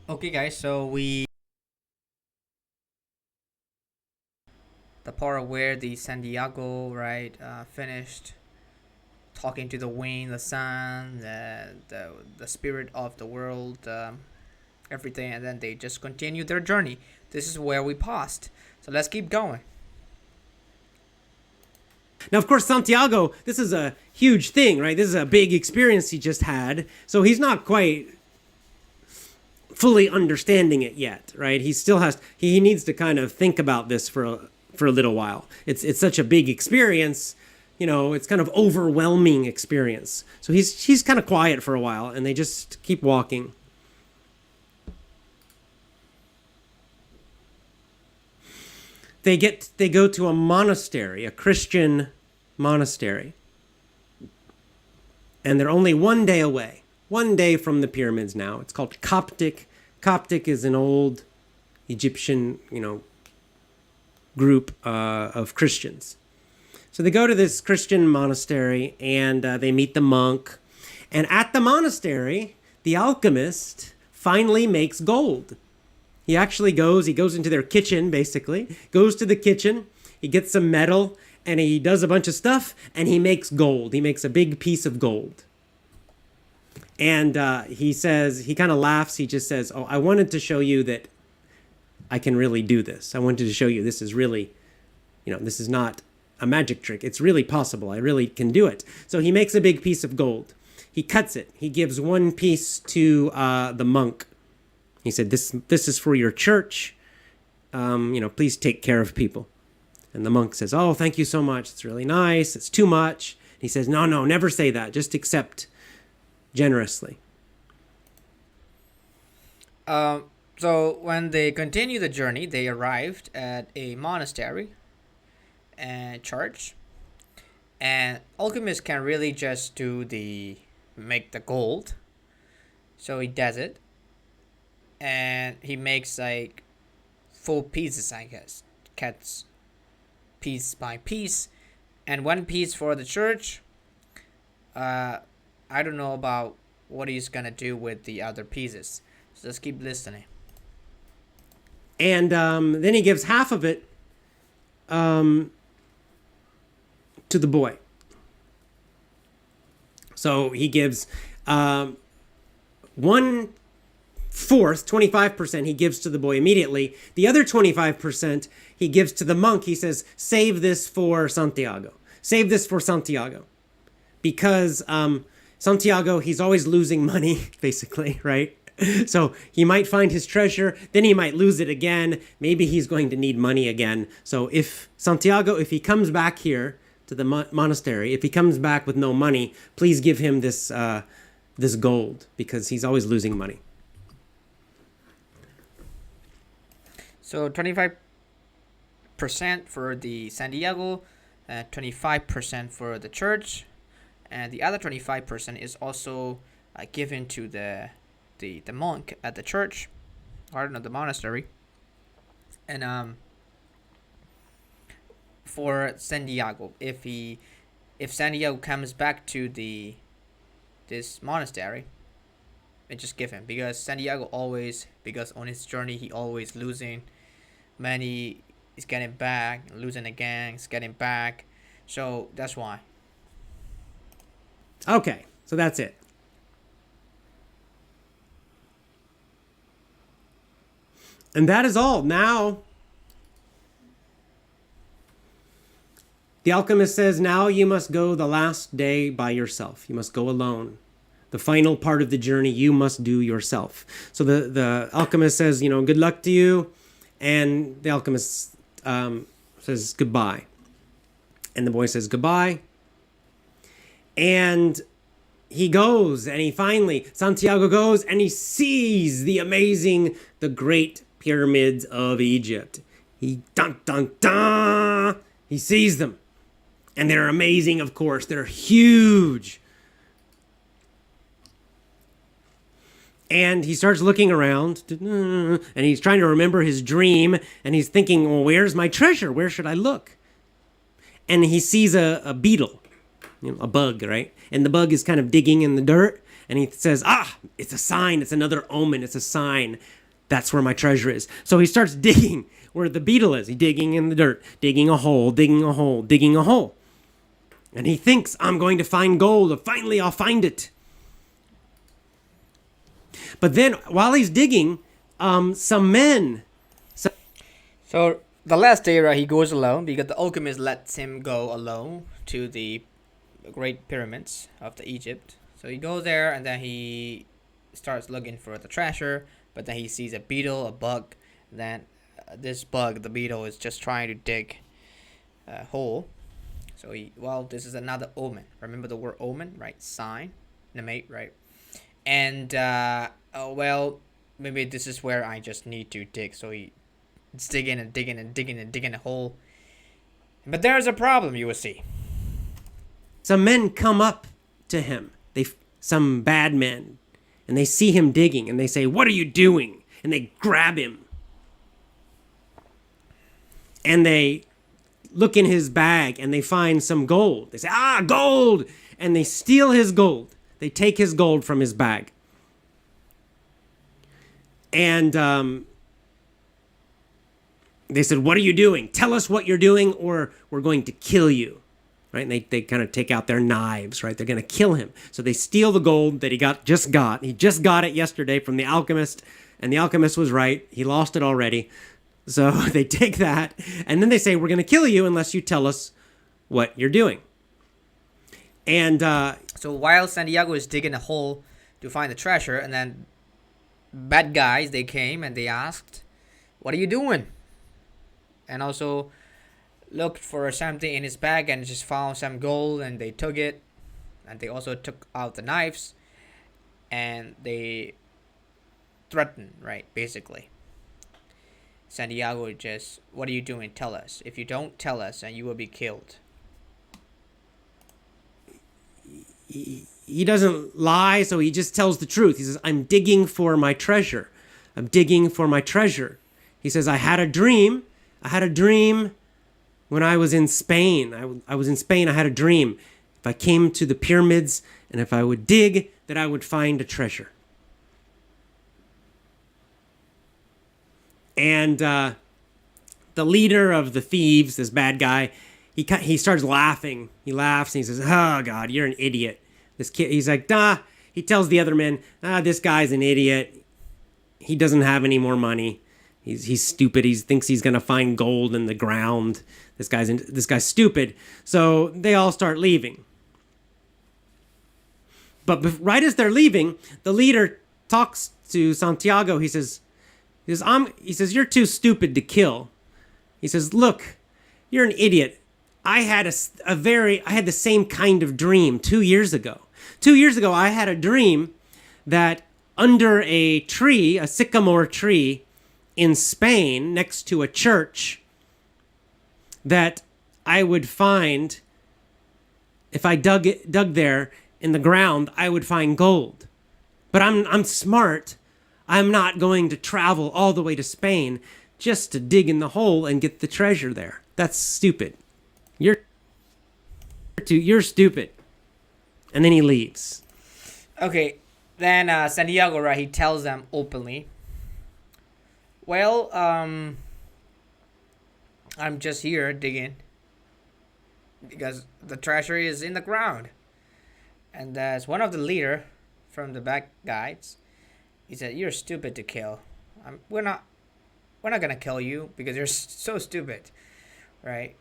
Okay, guys, the part where the Santiago, right, finished talking to the wind, the sun, the spirit of the world, everything, and then they just continued their journey. This is where we paused. So let's keep going. Now, of course, Santiago, this is a huge thing, right? This is a big experience he just had. So he's not quite fully understanding it yet, right? He still has, he needs to kind of think about this for a little while. It's such a big experience, it's kind of overwhelming experience. So he's kind of quiet for a while, and they just keep walking. They go to a monastery, a Christian monastery. And they're only one day away. One day from the pyramids now. It's called Coptic. Coptic is an old Egyptian, group of Christians. So they go to this Christian monastery, and they meet the monk. And at the monastery, the alchemist finally makes gold. He actually goes into their kitchen, basically, goes to the kitchen, he gets some metal, and he does a bunch of stuff, and he makes gold. He makes a big piece of gold. And he says, he kind of laughs, he just says, "Oh, I wanted to show you that I can really do this. I wanted to show you this is really, this is not a magic trick. It's really possible. I really can do it." So he makes a big piece of gold. He cuts it. He gives one piece to the monk. He said, this is for your church. Please take care of people. And the monk says, "Oh, thank you so much. It's really nice. It's too much." He says, "No, never say that. Just accept generously." So when they continue the journey, they arrived at a monastery and church. And Alchemist can really just make the gold. So he does it. And he makes like full pieces, I guess. Cuts piece by piece. And one piece for the church. I don't know about what he's gonna do with the other pieces. So let's keep listening. And then he gives half of it to the boy. So he gives 1/4, 25%, he gives to the boy immediately. The other 25% he gives to the monk. He says, "Save this for Santiago. Save this for Santiago." Because Santiago, he's always losing money, basically, right? So he might find his treasure, then he might lose it again. Maybe he's going to need money again. So if Santiago, if he comes back here to the monastery, if he comes back with no money, please give him this gold, because he's always losing money. So 25% for the Santiago, 25% for the church, and the other 25% is also given to the monk at the church, or the monastery. And for Santiago, if Santiago comes back to this monastery, and just give him, because Santiago always, because on his journey he always losing money, he's getting back, losing again, he's getting back, so that's why. Okay, so that's it. And that is all. Now, the alchemist says, now you must go the last day by yourself. You must go alone. The final part of the journey you must do yourself. So the alchemist says, good luck to you. And the alchemist says goodbye. And the boy says goodbye. And he goes, and Santiago goes, and he sees the great pyramids of Egypt. He sees them. And they're amazing, of course. They're huge. And he starts looking around, and he's trying to remember his dream, and he's thinking, well, where's my treasure? Where should I look? And he sees a beetle, a bug, right? And the bug is kind of digging in the dirt, And he says, it's a sign. It's another omen. It's a sign. That's where my treasure is. So he starts digging where the beetle is. He's digging in the dirt, digging a hole, digging a hole, digging a hole. And he thinks, I'm going to find gold. Finally, I'll find it. But then while he's digging, some men. So the last day, right, he goes alone because the alchemist lets him go alone to the great pyramids of the Egypt. So he goes there and then he starts looking for the treasure, but then he sees a beetle, a bug. Then this bug, the beetle, is just trying to dig a hole. So this is another omen. Remember the word omen, right? Sign, nemate, right? And maybe this is where I just need to dig. So he's digging and digging and digging and digging a hole. But there's a problem, you will see. Some men come up to him. Some bad men, and they see him digging, and they say, "What are you doing?" And they grab him, and they look in his bag, and they find some gold. They say, gold! And they steal his gold. They take his gold from his bag. And they said, "What are you doing? Tell us what you're doing, or we're going to kill you." Right? And they kind of take out their knives, right? They're going to kill him. So they steal the gold that he just got. He just got it yesterday from the alchemist, and the alchemist was right. He lost it already. So they take that, and then they say, "We're going to kill you unless you tell us what you're doing." And so while Santiago is digging a hole to find the treasure, and then bad guys, they came and they asked, "What are you doing?" And also looked for something in his bag and just found some gold, and they took it, and they also took out the knives, and they threatened, right, basically. Santiago just, "What are you doing? Tell us. If you don't tell us, then you will be killed." he doesn't lie, so he just tells the truth. He says, "I'm digging for my treasure. I'm digging for my treasure." He says, "I had a dream. I had a dream when I was in Spain. I was in Spain. I had a dream. If I came to the pyramids and if I would dig, that I would find a treasure." And the leader of the thieves, this bad guy, he starts laughing. He laughs and he says, "Oh God, you're an idiot." This kid, he's like, He tells the other men, "This guy's an idiot. He doesn't have any more money. He's stupid. He thinks he's gonna find gold in the ground. This guy's stupid." So they all start leaving. But right as they're leaving, the leader talks to Santiago. He says, "You're too stupid to kill." He says, "Look, you're an idiot. I had I had the same kind of dream 2 years ago. 2 years ago, I had a dream that under a tree, a sycamore tree in Spain, next to a church, that I would find, if I dug there in the ground, I would find gold. But I'm smart. I'm not going to travel all the way to Spain just to dig in the hole and get the treasure there. That's stupid. You're stupid." And then he leaves. Okay, then Santiago, right, he tells them openly, "Well, I'm just here digging because the treasure is in the ground." And as one of the leader from the back guides, he said, "You're stupid to kill. We're not gonna kill you because you're so stupid, right?"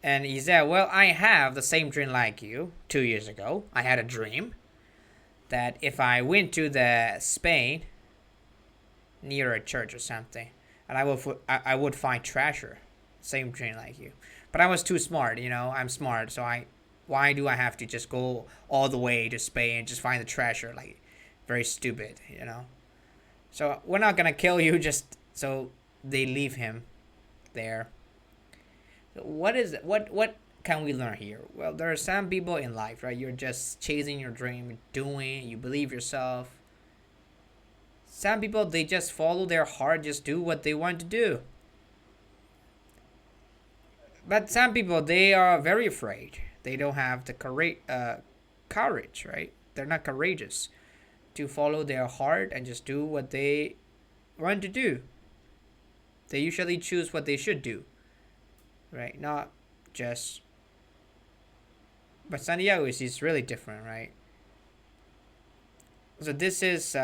And he said, "Well, I have the same dream like you 2 years ago. I had a dream that if I went to the Spain near a church or something, and I would find treasure. Same dream like you. But I was too smart, I'm smart, so why do I have to just go all the way to Spain and just find the treasure? Like, very stupid, So we're not gonna kill you, just..." So they leave him there. What can we learn here? Well, there are some people in life, right? You're just chasing your dream, you believe yourself. Some people, they just follow their heart, just do what they want to do. But some people, they are very afraid. They don't have the courage, right? They're not courageous. to follow their heart and just do what they want to do. They usually choose what they should do, right? Not just. But Santiago is really different, right? So this is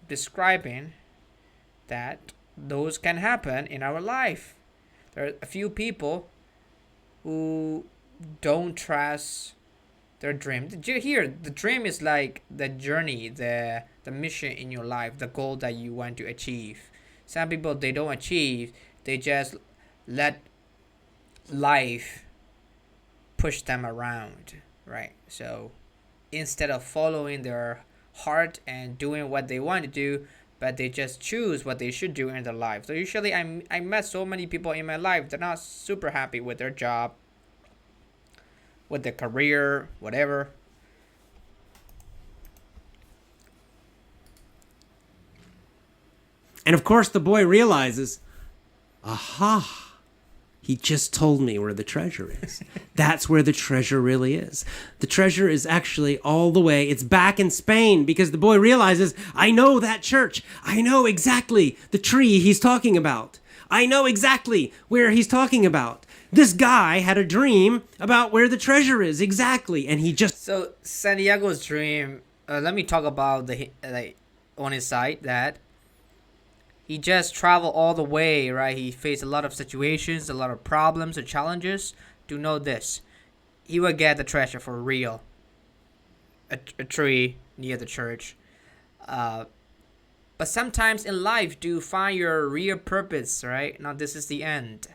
describing that those can happen in our life. There are a few people who don't trust their dream. Here, the dream is like the journey, the mission in your life, the goal that you want to achieve. Some people, they don't achieve. They just let life push them around, right? So instead of following their heart and doing what they want to do, but they just choose what they should do in their life. So usually I met so many people in my life, they're not super happy with their job, with their career, whatever. And of course, the boy realizes, aha, he just told me where the treasure is. That's where the treasure really is. The treasure is actually all the way, it's back in Spain, because the boy realizes, I know that church. I know exactly the tree he's talking about. I know exactly where he's talking about. This guy had a dream about where the treasure is, exactly. And he just... So Santiago's dream, let me talk about the on his side that he just traveled all the way, right? He faced a lot of situations, a lot of problems and challenges to know this. He will get the treasure for real. A tree near the church. But sometimes in life, do find your real purpose, right? Now, this is the end.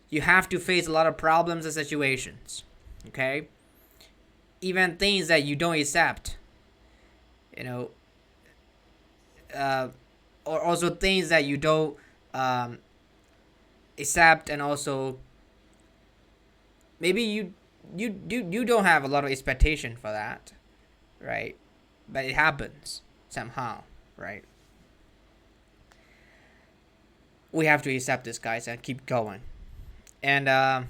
You have to face a lot of problems and situations, okay? Even things that you don't accept, you know, or also things that you don't accept, and also maybe you don't have a lot of expectation for that, right? But it happens somehow, right? We have to accept this, guys, and keep going. And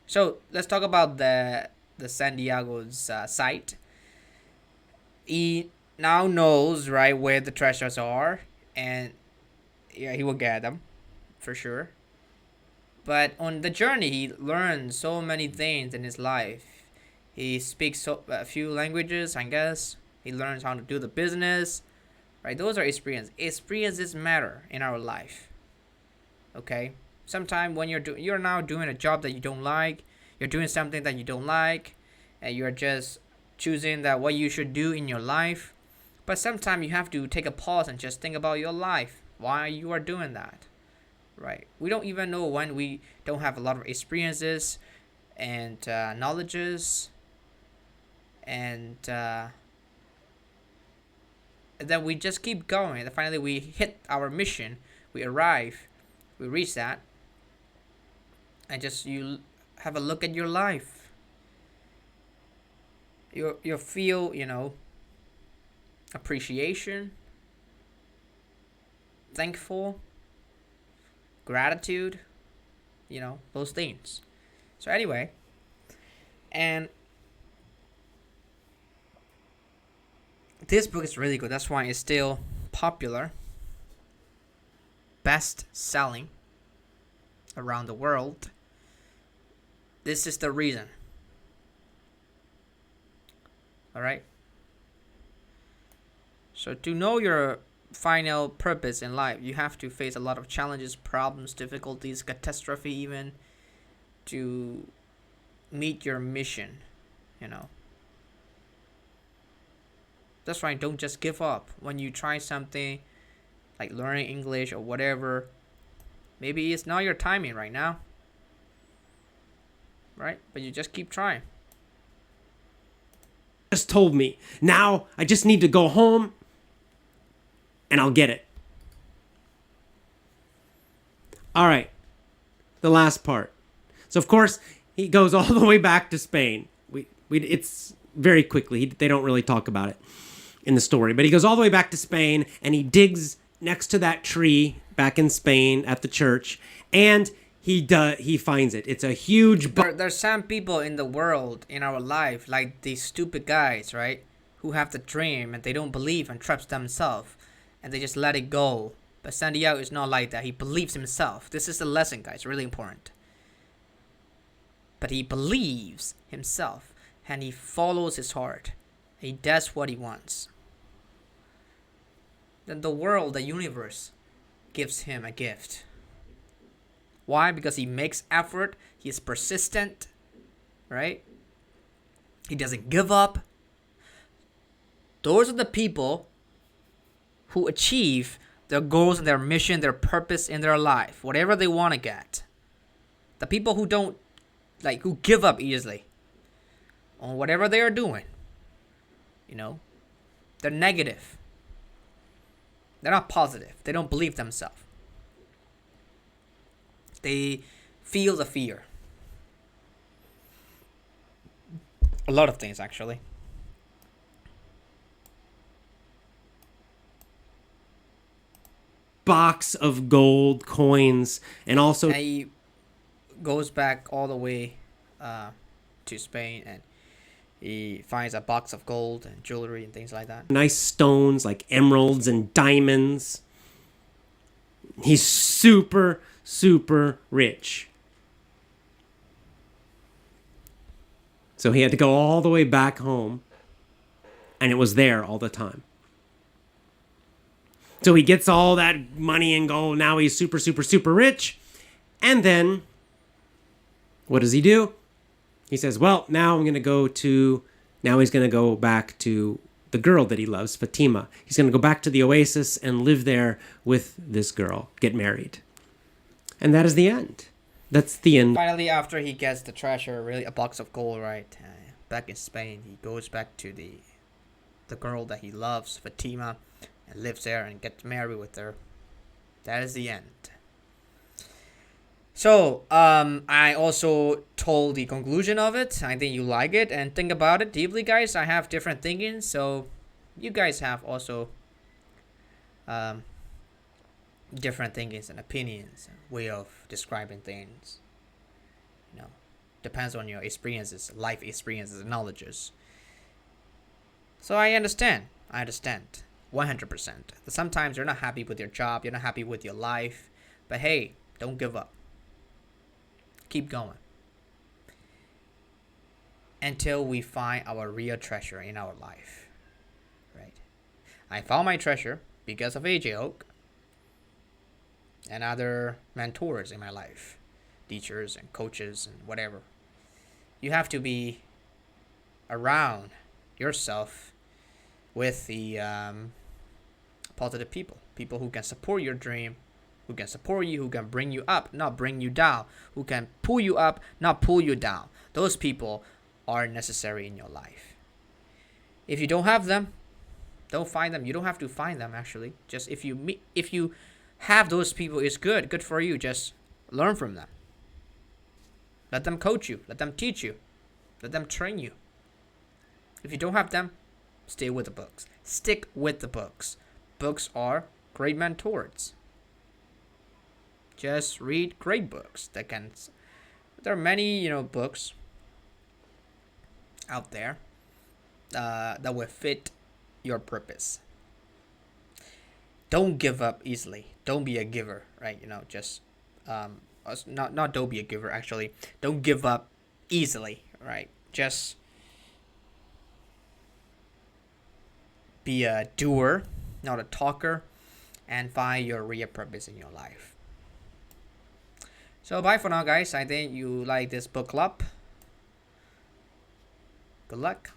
so let's talk about the Santiago's site. He now knows, right, where the treasures are, and yeah, he will get them for sure. But on the journey, he learns so many things in his life. He speaks a few languages, I guess. He learns how to do the business, right? Those are experiences. Experiences matter in our life. Okay. Sometimes when you're now doing a job that you don't like, you're doing something that you don't like, and you're just choosing that what you should do in your life. But sometimes you have to take a pause and just think about your life, why you are doing that, right? We don't even know when we don't have a lot of experiences and knowledges, and then we just keep going. And finally, we hit our mission, we arrive, we reach that, and just you have a look at your life. You feel, appreciation, thankful, gratitude, those things. So anyway, and this book is really good. That's why it's still popular, best selling around the world. This is the reason. All right. So to know your final purpose in life, you have to face a lot of challenges, problems, difficulties, catastrophe, even to meet your mission. That's why don't just give up when you try something like learning English or whatever. Maybe it's not your timing right now, right? But you just keep trying. Just told me. Now I just need to go home and I'll get it. All right. The last part. So of course, he goes all the way back to Spain. It's very quickly. They don't really talk about it in the story, but he goes all the way back to Spain and he digs next to that tree back in Spain at the church, and he finds it. It's a huge There's some people in the world, in our life, like these stupid guys, right? who have the dream and they don't believe and trust themselves and they just let it go. But Santiago is not like that. He believes himself. This is the lesson, guys. Really important. But he believes himself and he follows his heart. He does what he wants. Then the world, the universe, gives him a gift. Why? Because he makes effort. He is persistent. Right? He doesn't give up. Those are the people who achieve their goals and their mission, their purpose in their life, whatever they want to get. The people who don't, who give up easily on whatever they are doing, they're negative. They're not positive. They don't believe themselves. They feel the fear. A lot of things, actually. Box of gold coins, and also And he goes back all the way to Spain, and he finds a box of gold and jewelry and things like that. nice stones like emeralds and diamonds. He's super, super rich. So he had to go all the way back home, and it was there all the time. So he gets all that money and gold. Now he's super, super, super rich. And then, what does he do? He says, well, now he's going to go back to the girl that he loves, Fatima. He's going to go back to the oasis and live there with this girl, get married. And that is the end. That's the end. Finally, after he gets the treasure, really a box of gold, right? Back in Spain, he goes back to the girl that he loves, Fatima, and lives there and gets married with her. That is the end. So, I also told the conclusion of it. I think you like it and think about it deeply, guys. I have different thinking, so you guys have also different thinkings and opinions, way of describing things. Depends on your experiences, life experiences, and knowledges. So I understand. 100%. Sometimes you're not happy with your job, you're not happy with your life, but hey, don't give up. Keep going. Until we find our real treasure in our life. Right? I found my treasure because of AJ Oak and other mentors in my life. Teachers and coaches and whatever. You have to be around yourself with the positive people who can support your dream, who can support you, who can bring you up, not bring you down, who can pull you up, not pull you down. Those people are necessary in your life. If you don't have them, don't find them. You don't have to find them, actually. Just if you have those people, it's good for you. Just learn from them. Let them coach you, let them teach you, let them train you. If you don't have them, stay with the books. Stick with the books. Books are great mentors. Just read great books there are many, books out there that will fit your purpose. Don't give up easily. Don't be a giver, right? Just not don't be a giver, actually. Don't give up easily, right? Just be a doer, not a talker, and find your real purpose in your life. So bye for now, guys. I think you like this book club. Good luck.